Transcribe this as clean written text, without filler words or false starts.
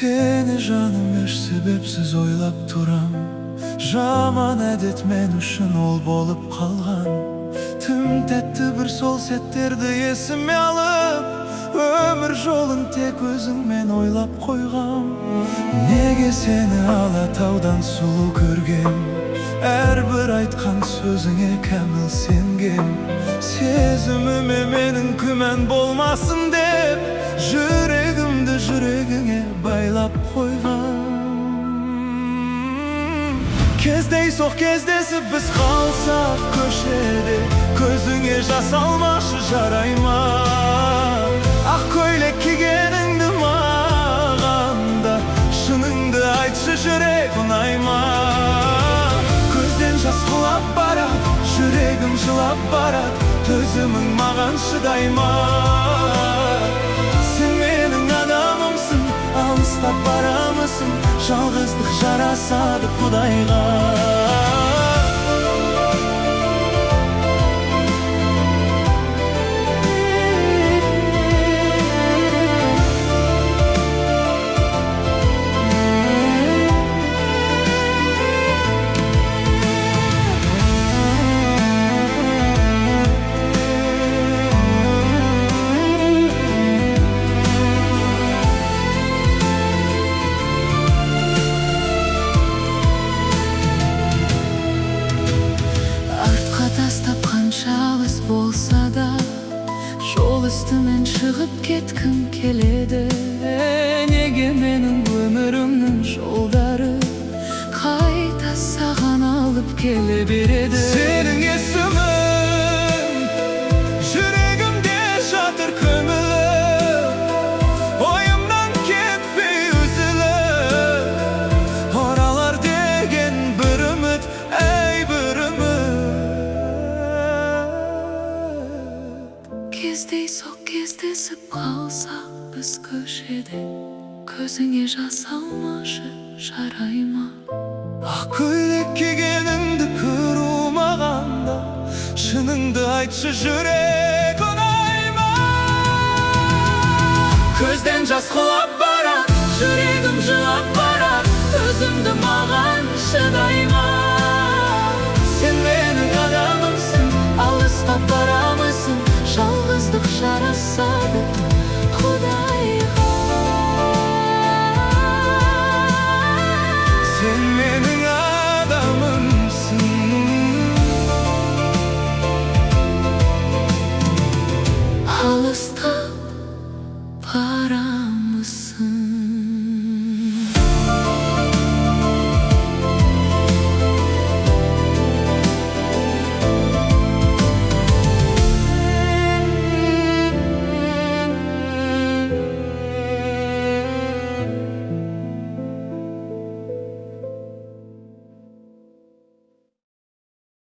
Seni жаным еш себепсіз ойлап турам. Жаман әдет мен үшін ол болып қалған. Тым тәтті бір сол сәттерді есіме алып, өмір жолын тек өзіңмен ойлап қойғам. Неге сені Алатаудан сұлу көргем, әрбір айтқан сөзіңе кәміл сенгем. Сезіміме менің күмән болмасын деп, жүрегімді жүрегіңе байлап қойғам. Кездейсоқ кездесіп біз қалсақ көшеде, көзіңе жас алмашы жарай ма? Ақ көйлек кигеніңді маған да, шыныңды айтшы жүрек ұнай ма? Көзден жас құлап барат, жүрегім жылап барат, төзімің маған шыдай ма? Сен менің адамымсың, алыстап барамысың, жалғыздық жарасады Құдайға. Тастап қанша алыс болса да, жол үстімен шығып кеткім келеді. Неге менің өмірімнің жолдары қайта саған алып келе береді? Сенің есімің жүрегімде жатыр көміліп, ойымнан кетпей үзіліп, оралар деген бір үміт, әй бір үміт. Кездейсоқ кездесіп қалсақ біз көшеде, көзіңе жас алмашы жарай ма? Ақ көйлек кигеніңді көру маған да, шыныңды айтшы жүрек ұнай ма? Көзден жас құлап барат, жүрегім жылап барат, төзімді маған шыдай ма? Сен менің адамымсың, алыстап барамысың, жалғыздық жарасады Құдайға. Сен менің адамымсың, алыстап